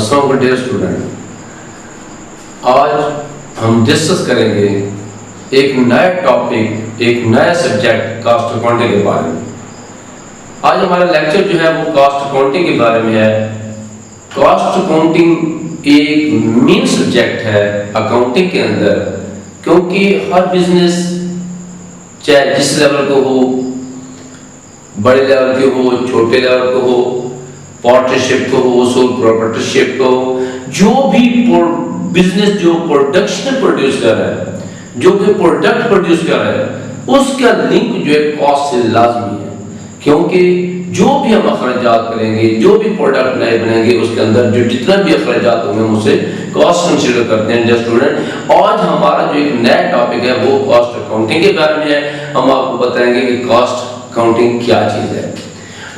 अस्सलाम dear student, आज हम डिस्कस करेंगे एक नया टॉपिक, एक नया सब्जेक्ट कॉस्ट अकाउंटिंग के बारे में। आज हमारा लेक्चर जो है वो कॉस्ट अकाउंटिंग के बारे में है। कॉस्ट अकाउंटिंग एक मेन सब्जेक्ट है अकाउंटिंग के अंदर, क्योंकि हर बिजनेस चाहे जिस लेवल को हो, बड़े लेवल के हो, छोटे लेवल को हो, पार्टनरशिप को हो, सोल प्रोप्राइटरशिप को हो, जो भी बिजनेस जो प्रोडक्शन प्रोड्यूस कर रहा है, जो भी प्रोडक्ट प्रोड्यूस कर रहा है, उसका लिंक जो है कॉस्ट से लाजमी है। क्योंकि जो भी हम अखराजात करेंगे, जो भी प्रोडक्ट नए बनेंगे, उसके अंदर जो जितना भी अखराजात होंगे हम उसे कॉस्ट कंसीडर करते हैं। डियर स्टूडेंट, आज हमारा जो एक नया टॉपिक है वो कॉस्ट अकाउंटिंग के बारे में है। हम आपको बताएंगे कि कॉस्ट अकाउंटिंग क्या चीज है।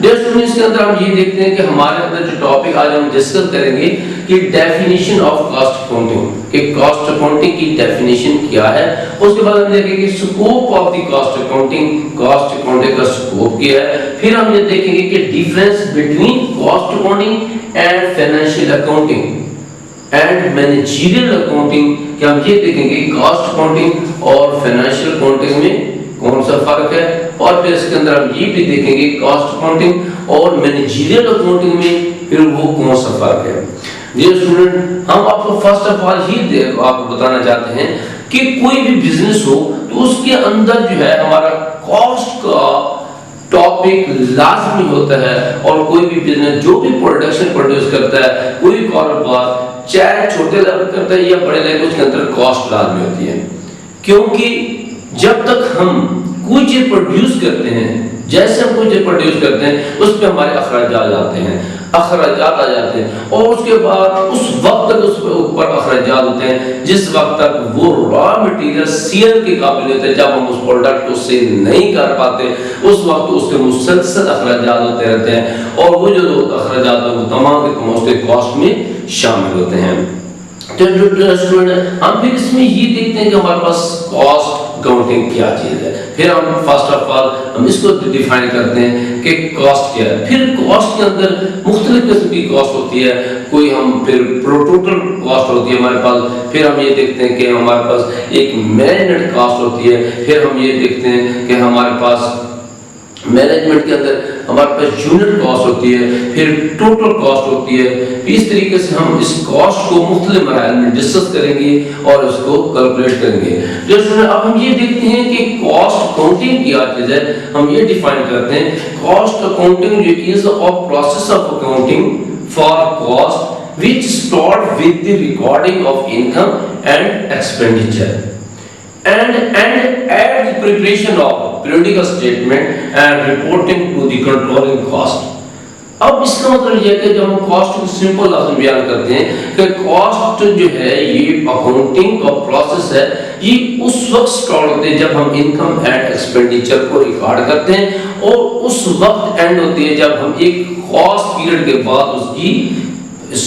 डियर स्टूडेंट्स, के अंदर हम ये देखते हैं कि हमारे अंदर जो टॉपिक आज हम डिस्कस करेंगे कि डेफिनेशन ऑफ कॉस्ट अकाउंटिंग, कि कॉस्ट अकाउंटिंग की डेफिनेशन क्या है। उसके बाद हम देखेंगे scope of the cost accounting, cost accounting का स्कोप क्या है। फिर हम ये देखेंगे कि difference between cost accounting and financial accounting and managerial accounting, कि हम ये देखेंगे कॉस्ट अकाउंटिंग और फाइनेंशियल अकाउंटिंग में कौन सा फर्क है। और फिर इसके अंदर हम ये भी देखेंगे कॉस्ट अकाउंटिंग और मैनेजरियल अकाउंटिंग में फिर वो कौन सा फर्क है। डियर स्टूडेंट, हम आपको फर्स्ट ऑफ ऑल ही आपको बताना चाहते हैं कि कोई भी बिजनेस हो तो उसके अंदर जो है हमारा कॉस्ट का टॉपिक लाजमी होता है। और कोई भी बिजनेस जो भी प्रोडक्शन प्रोड्यूस करता है, कोई कारोबार चाहे छोटे लेवल करता है या बड़े लेवल, उसके अंदर कॉस्ट लाजमी होती है। क्योंकि जब तक हम कोई चीज प्रोड्यूस करते हैं, जैसे हम कोई चीज प्रोड्यूस करते हैं, उस पे हमारे अखराजात आ जाते हैं और उसके बाद उस वक्त तक उस ऊपर अखराजात होते हैं जिस वक्त तक वो रॉ मटेरियल सेल के काबिल होते हैं। जब हम उस प्रोडक्ट को सेल नहीं कर पाते, उस वक्त उसके मुसलसल अखराजात होते रहते हैं और वो जो अखराजात हैं वो तमाम के तमाम उसके कॉस्ट में शामिल होते हैं। तो स्टूडेंट, हम फिर इसमें ये देखते हैं कि हमारे पास कॉस्ट अकाउंटिंग क्या चीज है। फिर हम फर्स्ट ऑफ ऑल हम इसको डिफाइन करते हैं कि कॉस्ट क्या है। फिर कॉस्ट के अंदर मुख्तलिफ किस्म की कॉस्ट होती है। कोई हम फिर टोटल कॉस्ट होती है हमारे पास। फिर हम ये देखते हैं कि हमारे पास एक मैनेजमेंट कॉस्ट होती है। फिर हम ये देखते हैं कि हमारे पास मैनेजमेंट के अंदर हमारे पास यूनिट कॉस्ट होती है, फिर टोटल कॉस्ट होती है। इस तरीके से हम इस कॉस्ट को मुख्तलिफ मराहल में डिस्कस करेंगे और उसको कैलकुलेट करेंगे। जैसे अब हम ये देखते हैं कि कॉस्ट अकाउंटिंग क्या चीज है। हम ये डिफाइन करते हैं कॉस्ट अकाउंटिंग जो is a process of accounting for cost which start with the recording of income and expenditure and at the preparation of periodical statement and reporting to the controlling cost। अब इसका मतलब यह है कि जब हम cost को सिंपल लफ्ज़ में बयान करते हैं कि कॉस्ट जो है ये अकाउंटिंग का प्रोसेस है, ये उस वक्त स्टार्ट होते हैं जब हम इनकम एंड एक्सपेंडिचर को रिकॉर्ड करते हैं और उस वक्त एंड होती है जब हम एक कॉस्ट पीरियड के बाद उसकी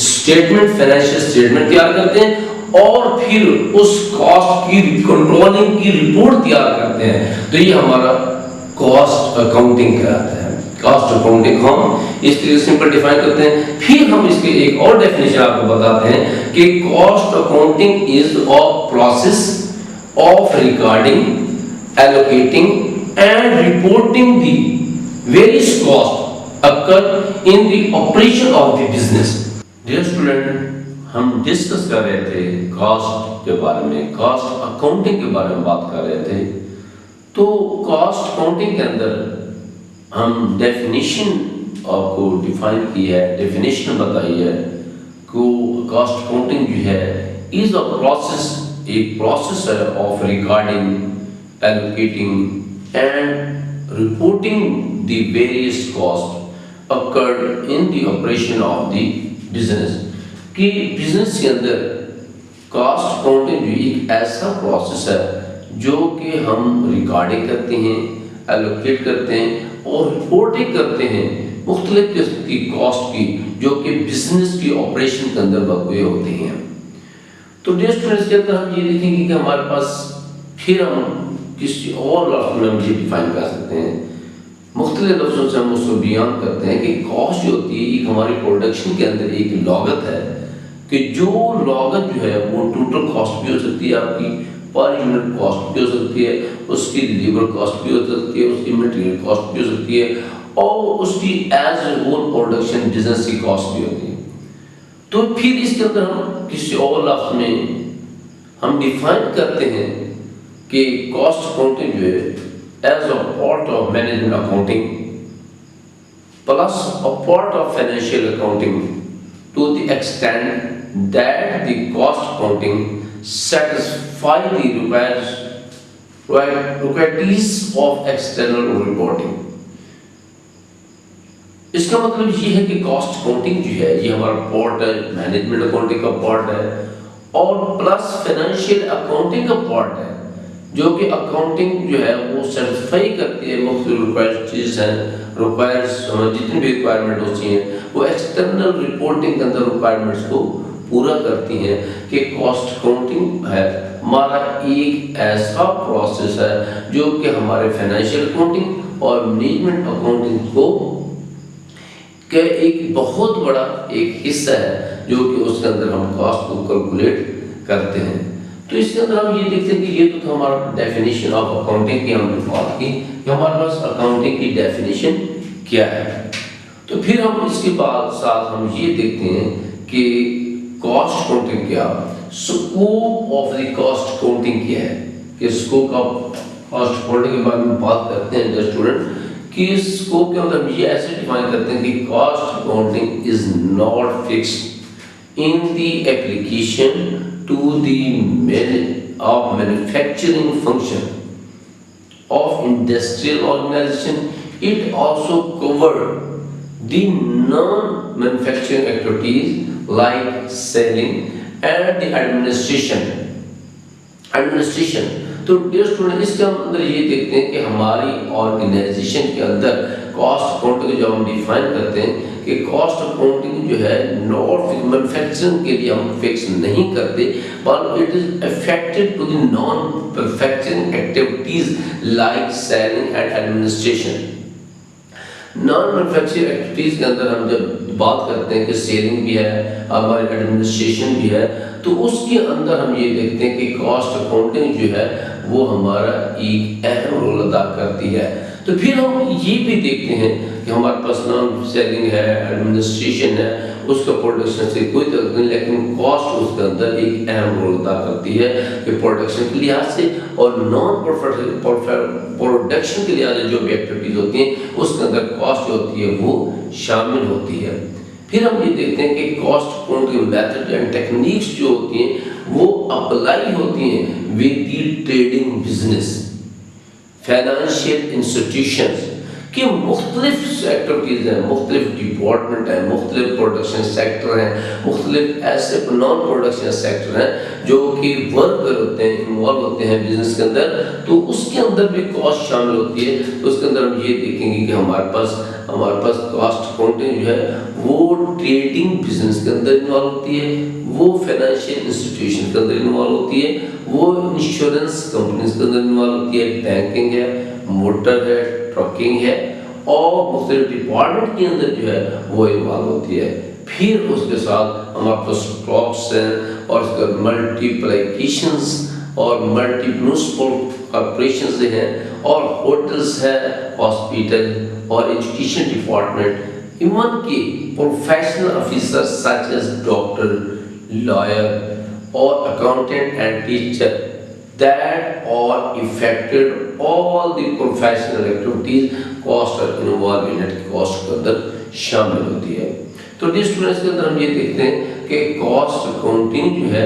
स्टेटमेंट, फाइनेंशियल स्टेटमेंट तैयार करते हैं और फिर उस कॉस्ट की कंट्रोलिंग की रिपोर्ट तैयार करते हैं। तो ये हमारा कॉस्ट अकाउंटिंग कहलाता है। कॉस्ट अकाउंटिंग हम इस तरीके से सिंपल डिफाइन करते हैं। फिर हम इसके एक और डेफिनेशन आपको बताते हैं कि cost accounting is a process of recording, allocating and reporting the various cost occur in the operation of the business. Dear student, हम डिस्कस कर रहे थे कॉस्ट के बारे में, कॉस्ट अकाउंटिंग के बारे में बात कर रहे थे। तो कॉस्ट अकाउंटिंग के अंदर हम डेफिनेशन आपको डिफाइन की है, डेफिनेशन बताई है कि कॉस्ट अकाउंटिंग जो है इज अ प्रोसेस, एक प्रोसेस है of recording, allocating and reporting the various cost occurred in the operation of the business. कि बिजनेस के अंदर कॉस्ट अकाउंटिंग भी एक ऐसा प्रोसेस है जो कि हम रिकॉर्डिंग करते हैं, एलोकेट करते हैं और रिपोर्टिंग करते हैं मुख्तलिफ किस्म की कॉस्ट की जो कि बिजनेस की ऑपरेशन के अंदर वाक़ होती हैं। तो डियर स्टूडेंट्स, के अंदर हम ये देखेंगे कि हमारे पास फिर हम किसी और लफ्ज़ में हम ये डिफाइन कर सकते हैं, मुख्तलिफ लफ्ज़ों से हम उसको बयान करते हैं कि कॉस्ट जो होती है एक हमारी प्रोडक्शन के अंदर एक लागत है कि जो लागत जो है वो टोटल कॉस्ट भी हो सकती है आपकी, पर यूनिट कॉस्ट भी हो सकती है, उसकी लेबर कॉस्ट भी हो सकती है, उसकी मटेरियल कॉस्ट भी हो सकती है, और उसकी as a whole production business की कॉस्ट भी होती है। तो फिर इसके अंदर हम किसी और लफ्ज में हम डिफाइन करते हैं कि कॉस्ट अकाउंटिंग जो है as a part of management accounting plus a part of financial accounting to the extent that the cost accounting satisfy the requirements of external reporting। इसका मतलब ये है कि कॉस्ट अकाउंटिंग जो है ये हमारा पार्ट है, मैनेजमेंट अकाउंटिंग का पार्ट है, और प्लस फाइनेंशियल अकाउंटिंग का पार्ट है, जो कि अकाउंटिंग जो है वो सर्टिफाई करती है मुख्तलिफ रिक्वायर्ड चीज़ है, रिक्वायर्स जितनी भी रिक्वायरमेंट होती हैं वो एक्सटर्नल रिपोर्टिंग के अंदर रिक्वायरमेंट्स को पूरा करती हैं कि कॉस्ट अकाउंटिंग है हमारा एक ऐसा प्रोसेस है जो कि हमारे फाइनेंशियल अकाउंटिंग और मैनेजमेंट अकाउंटिंग को के एक बहुत बड़ा एक हिस्सा है, जो कि उसके अंदर हम कॉस्ट को कैलकुलेट करते हैं। तो इसके अंदर हम ये देखते हैं कि ये तो हमारा डेफिनेशन ऑफ अकाउंटिंग की हमने बात की कि हमारे पास अकाउंटिंग की डेफिनेशन क्या है। तो फिर हम इसके बाद साथ हम ये देखते हैं कि कॉस्ट अकाउंटिंग क्या, scope of the cost accounting क्या है, कि स्कोप ऑफ कॉस्ट अकाउंटिंग के बारे में बात करते हैं स्टूडेंट कि स्कोप के अंदर ये ऐसे डिफाइन करते हैं कि cost accounting is not fixed in the application to the manufacturing function of industrial organization. It also covered the non-manufacturing activities like selling and the administration। तो डियर स्टूडेंट इसके अंदर ये देखते हैं कि हमारी ऑर्गेनाइजेशन के अंदर कॉस्ट अकाउंटिंग जो हम डिफाइन करते हैं कि कॉस्ट अकाउंटिंग जो है नॉट मैन्युफैक्चरिंग के लिए हम फिक्स नहीं करते, but it is affected to the non manufacturing activities like selling and administration. Non manufacturing activities के अंदर हम जब बात करते हैं कि सेलिंग भी है, हमारी एडमिनिस्ट्रेशन भी है, तो उसके अंदर हम ये देखते हैं कि कॉस्ट अकाउंटिंग जो है वो हमारा एक अहम रोल अदा करती है। तो फिर हम ये भी देखते हैं कि हमारे पास नॉन सेलिंग है, एडमिनिस्ट्रेशन है, उसका प्रोडक्शन से कोई तल्लुक नहीं, लेकिन कॉस्ट उसके अंदर एक अहम रोल अदा करती है कि प्रोडक्शन के लिहाज से और नॉन प्रोडक्शन के लिहाज से जो भी एक्टिविटीज होती हैं उसके अंदर कॉस्ट जो होती है वो शामिल होती है। फिर हम ये देखते हैं कि cost accounting method and techniques जो होती हैं वो अप्लाई होती हैं with the trading business, financial institutions के मुख्तलिफ एक्टिविटीज़ हैं, मुख्तलिफ डिपार्टमेंट हैं, मुख्तलिफ प्रोडक्शन सेक्टर हैं, मुख्तलिफ ऐसे नॉन प्रोडक्शन सेक्टर हैं जो कि वर्कर होते हैं, इन्वॉल्व होते हैं बिजनेस के अंदर, तो उसके अंदर भी कॉस्ट शामिल होती है। तो उसके अंदर हम ये देखेंगे कि हमारे पास कॉस्ट अकाउंटिंग जो है वो ट्रेडिंग बिजनेस के अंदर इन्वॉल्व होती है, वो फाइनेंशियल इंस्टीट्यूशन के अंदर इन्वॉल्व होती है, वो इंश्योरेंस कंपनीज के अंदर इन्वॉल्व होती है, बैंकिंग है, मोटर है, ट्रकिंग है, और मुख्तलिफ डिपार्टमेंट के अंदर जो है वो इन्वॉल्व होती है। फिर उसके साथ हमारे पास स्टॉक्स हैं और उसके मल्टीप्लिकेशंस और मल्टी म्युनिसिपल कॉर्पोरेशंस हैं और होटल्स है, हॉस्पिटल और एजुकेशन डिपार्टमेंट, इवन के professional officers such as doctor, lawyer और accountant and teacher that are affected all the professional activities cost और involved cost के अंदर शामिल होती है। तो डियर स्टूडेंट्स के अंदर हम ये देखते हैं कि कॉस्ट अकाउंटिंग जो है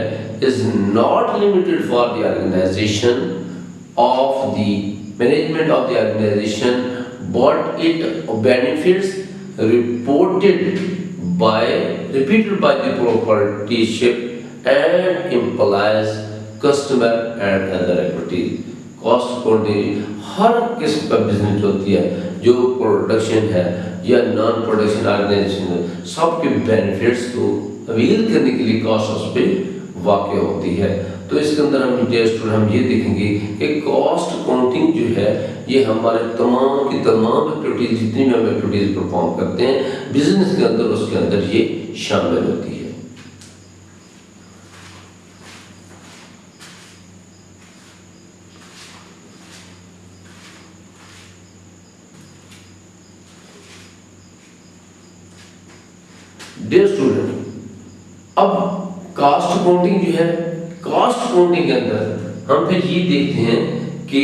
is not limited for the organization of the management of the organization, but it benefits repeated by the proprietorship and implies customer and other activities. Cost accounting हर किस्म का बिजनेस होती है, जो प्रोडक्शन है या नॉन प्रोडक्शन ऑर्गेनाइजेशन है, सबके बेनिफिट्स को अवील करने के लिए कॉस्ट उस पर वाक़ होती है। तो इसके अंदर हम ये देखेंगे कि कॉस्ट अकाउंटिंग जो है ये हमारे तमाम की तमाम एक्टिविटीज जितनी भी हम एक्टिविटीज परफॉर्म करते हैं बिजनेस के अंदर, उसके अंदर ये शामिल होती है। डियर स्टूडेंट, अब कॉस्ट अकाउंटिंग जो है, कॉस्ट अकाउंटिंग के अंदर हम फिर ये देखते हैं कि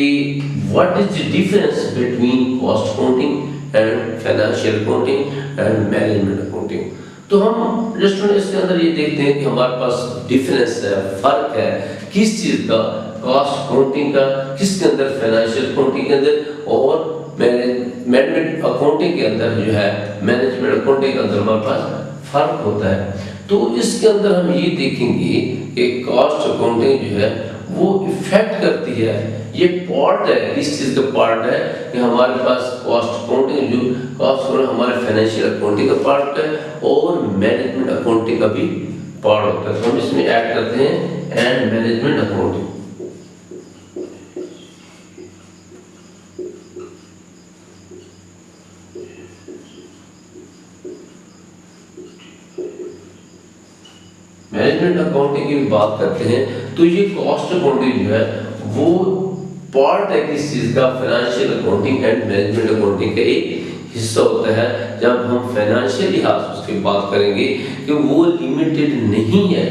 what is the difference between cost accounting and financial accounting and management accounting. तो हम स्टूडेंट इसके अंदर ये देखते हैं कि हमारे पास डिफरेंस है, फर्क है किस चीज़ का, कॉस्ट अकाउंटिंग का, किसके अंदर, फाइनेंशियल अकाउंटिंग के अंदर, और मैनेजमेंट अकाउंटिंग के अंदर जो है, मैनेजमेंट अकाउंटिंग के अंदर हमारे पास फर्क होता है। तो इसके अंदर हम ये देखेंगे कि कॉस्ट अकाउंटिंग जो है वो इफेक्ट करती है, ये पार्ट है, इस चीज़ का पार्ट है कि हमारे पास कॉस्ट अकाउंटिंग जो कॉस्ट अकाउंटिंग हमारे फाइनेंशियल अकाउंटिंग का पार्ट है और मैनेजमेंट अकाउंटिंग का भी पार्ट होता है। तो हम इसमें ऐड करते हैं and management accounting. Management accounting की बात करते हैं तो ये कॉस्ट अकाउंटिंग जो है वो पार्ट है किस चीज़ का, financial accounting and management accounting का एक हिस्सा होता है। जब हम फाइनेंशियल लिहाज उसकी बात करेंगे कि वो लिमिटेड नहीं है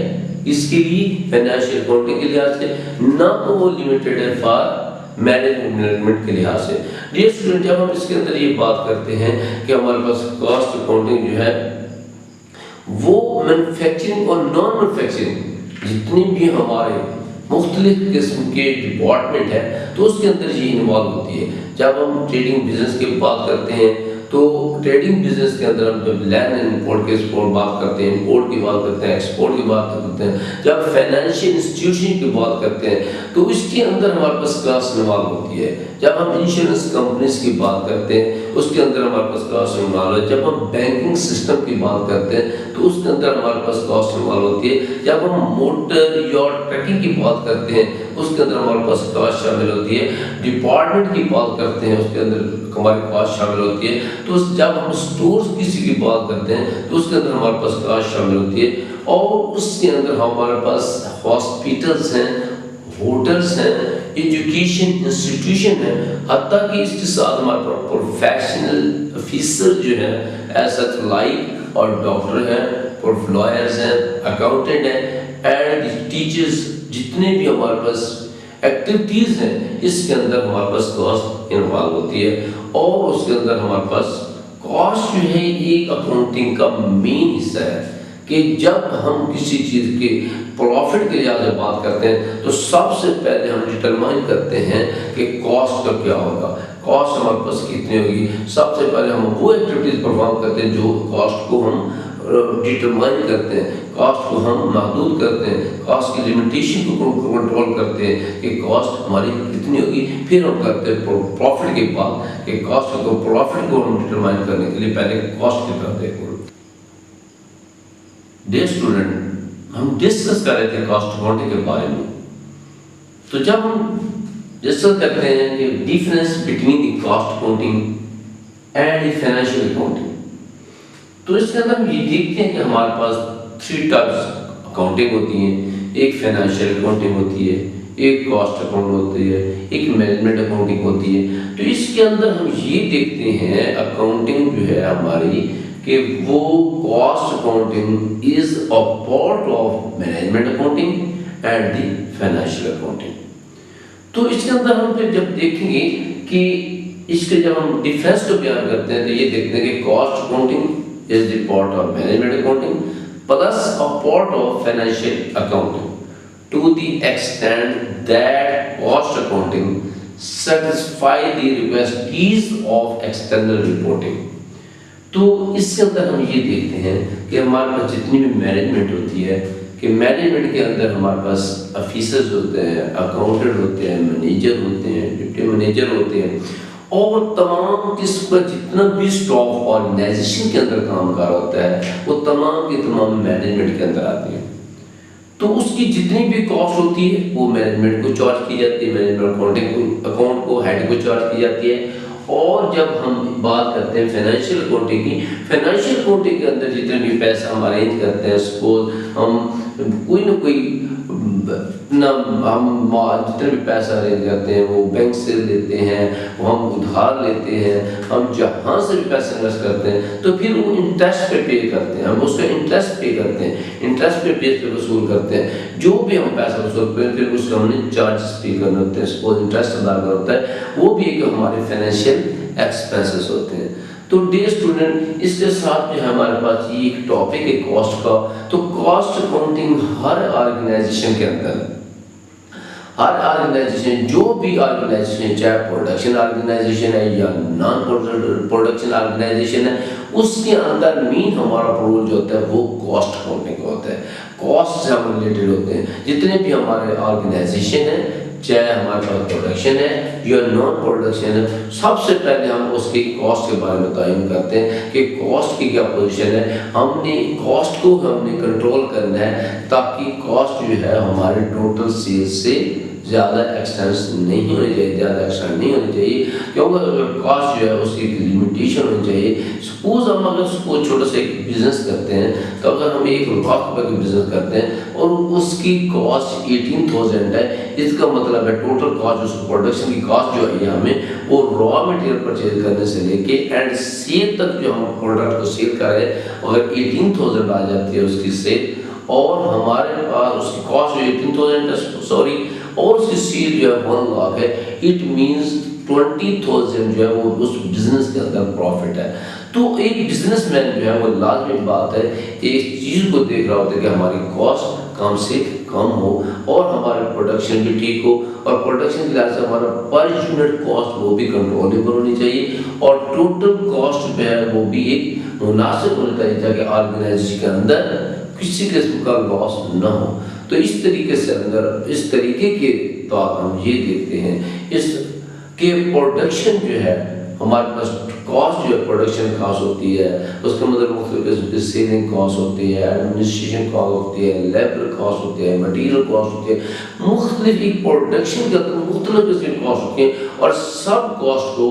इसके लिए फाइनेंशियल अकाउंटिंग के लिहाज से, ना तो वो लिमिटेड है फॉर मैनेजमेंट के लिहाज से। डियर स्टूडेंट, जब हम इसके अंदर ये बात करते हैं कि हमारे पास कॉस्ट अकाउंटिंग जो है वो मैन्युफैक्चरिंग और नॉन मैन्युफैक्चरिंग जितनी भी हमारे मुख्तलिफ किस्म के डिपार्टमेंट है तो उसके अंदर ये इन्वॉल्व होती है। जब हम ट्रेडिंग बिजनेस की बात करते हैं तो ट्रेडिंग बिजनेस के अंदर हम जब लैंड एंड इंपोर्ट के एक्सपोर्ट बात करते हैं, इंपोर्ट की बात करते हैं, एक्सपोर्ट की बात करते हैं, जब फाइनेंशियल इंस्टीट्यूशन की बात करते हैं तो इसके अंदर हमारे पास क्लास इन्वॉल्व होती है। जब हम इंश्योरेंस कंपनीज की बात करते हैं उसके अंदर हमारे पास कॉस्ट इन्वॉल्व है। जब हम बैंकिंग सिस्टम की बात करते हैं तो उसके अंदर हमारे पास कॉस्ट इन्वॉल्व होती है। जब हम मोटर या ट्रकिंग की बात करते हैं उसके अंदर हमारे पास कॉस्ट शामिल होती है। डिपार्टमेंट की बात करते हैं उसके अंदर हमारी कॉस्ट शामिल होती है। तो जब हम स्टोर्स किसी की बात करते हैं तो उसके अंदर हमारे पास कॉस्ट शामिल होती है। और उसके अंदर हमारे पास हॉस्पिटल्स हैं, होटल्स हैं, एजुकेशन इंस्टीट्यूशन है, हत्ता कि इसके साथ हमारे प्रोफेशनल ऑफिसर जो है ऐसा लाइक और डॉक्टर है, लॉयर्स हैं, अकाउंटेंट हैं एंड टीचर्स, जितने भी हमारे पास एक्टिविटीज़ हैं इसके अंदर हमारे पास कॉस्ट इन्वॉल्व होती है। और उसके अंदर हमारे पास कॉस्ट जो है एक अकाउंटिंग का मेन हिस्सा है कि जब हम किसी चीज़ के प्रॉफिट के लिहाज से बात करते हैं तो सबसे पहले हम डिटरमाइन करते हैं कि कॉस्ट का क्या होगा, कॉस्ट हमारे पास कितनी होगी। सबसे पहले हम वो एक्टिविटीज़ परफॉर्म करते हैं जो कॉस्ट को हम डिटरमाइन करते हैं, कॉस्ट को हम महदूद करते हैं, कॉस्ट की लिमिटेशन को कंट्रोल करते हैं कि कॉस्ट हमारी कितनी होगी। फिर हम करते हैं प्रॉफिट के बाद कि कॉस्ट को, प्रॉफिट को हम डिटरमाइन करने के लिए पहले कॉस्ट की तरफ देखते हैं। डियर स्टूडेंट, हम डिस्कस कर रहे थे कॉस्ट अकाउंटिंग के बारे में। तो जब हम डिस्कस करते हैं कि difference between the cost accounting and the financial accounting, तो इसके अंदर हम ये देखते हैं कि हमारे पास 3 टाइप्स अकाउंटिंग होती हैं। एक फाइनेंशियल अकाउंटिंग होती है, एक कॉस्ट अकाउंट होती है, एक मैनेजमेंट अकाउंटिंग होती है। तो इसके अंदर हम ये देखते हैं अकाउंटिंग जो है हमारी कि वो cost accounting is a part of management accounting and the financial accounting. तो इसके अंदर हम फिर जब देखेंगे कि इसके जब हम डिफरेंस को बयान करते हैं तो ये देखते हैं कि cost accounting is the part of management accounting plus a part of financial accounting to the extent that cost accounting satisfy the requirements of external reporting। तो इसके अंदर हम ये देखते हैं कि हमारे पास जितनी भी मैनेजमेंट होती है कि मैनेजमेंट के अंदर हमारे पास ऑफिसर्स होते हैं, अकाउंटेंट होते हैं, मैनेजर होते हैं, डिप्टी मैनेजर होते हैं और तमाम किस्म का जितना भी स्टाफ ऑर्गेनाइजेशन के अंदर कामगार होता है वो तमाम के तमाम मैनेजमेंट के अंदर आते हैं। तो उसकी जितनी भी कॉस्ट होती है वो मैनेजमेंट को चार्ज की जाती है, मैनेजमेंट अकाउंट को हेड को चार्ज की जाती है। और जब हम बात करते हैं फाइनेंशियल अकाउंटिंग की, फाइनेंशियल अकाउंटिंग के अंदर जितने भी पैसा हम अरेंज करते हैं, सपोज हम कोई ना कोई ना हम जितने भी पैसा ले जाते हैं वो बैंक से लेते हैं, वो हम उधार लेते हैं, हम जहाँ से भी पैसे इन्वेस्ट करते हैं तो फिर वो इंटरेस्ट पे करते हैं, हम उसका इंटरेस्ट पे करते हैं, इंटरेस्ट पे बेस पे वसूल करते हैं। जो भी हम पैसा वसूल करते हैं फिर उसका हमने चार्जेस पे करने होते हैं, सपोज इंटरेस्ट अदा करना होता है, वो भी एक हमारे फाइनेंशियल एक्सपेंसेस होते हैं। तो डियर स्टूडेंट, इसके साथ जो है हमारे पास ये एक टॉपिक है कॉस्ट का। तो कॉस्ट अकाउंटिंग हर ऑर्गेनाइजेशन के अंदर, हर ऑर्गेनाइजेशन, जो भी ऑर्गेनाइजेशन, चाहे प्रोडक्शन ऑर्गेनाइजेशन है या नॉन प्रोडक्शन ऑर्गेनाइजेशन है, उसके अंदर मेन हमारा रोल जो होता है वो कॉस्ट अकाउंटिंग का होता है। कॉस्ट से हम रिलेटेड होते हैं जितने भी हमारे ऑर्गेनाइजेशन है, चाहे हमारे पास प्रोडक्शन है या नॉन प्रोडक्शन है, सबसे पहले हम उसकी कॉस्ट के बारे में तयन करते हैं कि कॉस्ट की क्या पोजीशन है। हमने कॉस्ट को हमने कंट्रोल करना है ताकि कॉस्ट जो है हमारे टोटल सेल्स से ज़्यादा एक्सटेंस नहीं होनी चाहिए, ज़्यादा एक्सटेंड नहीं होनी चाहिए, क्योंकि अगर कॉस्ट जो है उसकी एक लिमिटेशन होनी चाहिए। सपोज हम अगर उसको छोटा सा एक बिजनेस करते हैं, तो अगर हम 1,00,000 का बिजनेस करते हैं और उसकी कॉस्ट 18,000 है, इसका मतलब है टोटल कॉस्ट, उसकी प्रोडक्शन की कॉस्ट जो है हमें वो रॉ मटेरियल परचेज करने से लेके एंड सेल तक जो हम प्रोडक्ट को सेल कर रहे हैं, अगर 18,000 आ जाती है उसकी सेल और हमारे पास उसकी कॉस्ट जो 18,000 और उसकी सेल जो है 1,00,000 है, इट मींस 20,000 जो है वो उस बिजनेस के अंदर प्रॉफिट है। तो एक बिजनेसमैन जो है वो लाजमी बात है एक चीज़ को देख रहा होता है कि हमारी कॉस्ट कम से कम हो और हमारे प्रोडक्शन भी ठीक हो, और प्रोडक्शन के लिहाज से हमारा पर यूनिट कॉस्ट वो भी कंट्रोलेबल होनी चाहिए और टोटल कॉस्ट जो है वो भी एक मुनासिब होना चाहिए ताकि ऑर्गेनाइजेशन के अंदर किसी किस्म का लॉस ना हो। तो इस तरीके से अंदर इस तरीके के तौर हम ये देखते हैं इस के प्रोडक्शन जो है हमारे पास कॉस्ट जो है प्रोडक्शन कॉस्ट होती है, उसके मतलब मुख्तलिफ किस्म की सेलिंग कॉस्ट होती है, एडमिनिस्ट्रेशन कॉस्ट होती है, लेबर कॉस्ट होती है, मटेरियल कॉस्ट होती है, मुख्तलिफ एक प्रोडक्शन के अंदर मुख्तलिफ किस्म की कॉस्ट होती है और सब कॉस्ट को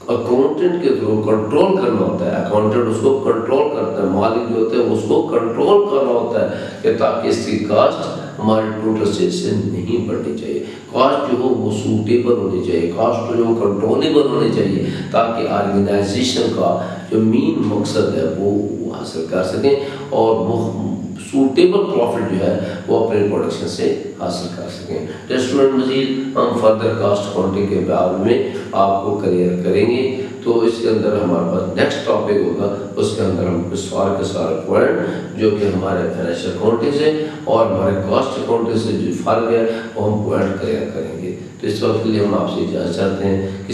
अकाउंटेंट के थ्रू कंट्रोल करना होता है। अकाउंटेंट उसको कंट्रोल करता है, मालिक जो होते हैं उसको कंट्रोल करना होता है कि ताकि इसकी कॉस्ट हमारे टोटल सेल से नहीं बढ़नी चाहिए, कॉस्ट जो हो वो सूटेबल होनी चाहिए, कॉस्ट जो कंट्रोलेबल होनी चाहिए ताकि ऑर्गेनाइजेशन का जो मेन मकसद है वो हासिल कर सकें और वो सूटेबल प्रॉफिट जो है वो अपने प्रोडक्शन से हासिल कर सकें। तो स्टूडेंट मजीद हम फर्दर कॉस्ट अकाउंटिंग के बारे में आपको क्लियर करेंगे। तो इसके अंदर हमारे पास नेक्स्ट टॉपिक होगा, उसके अंदर हम सारे के सारे पॉइंट जो कि हमारे फाइनेंशियल अकाउंटिंग से और हमारे कॉस्ट अकाउंटिंग से जो फर्क है वो हम पॉइंट क्लियर करेंगे। तो इस वक्त के लिए हम आपसे इजाज़त चाहते हैं कि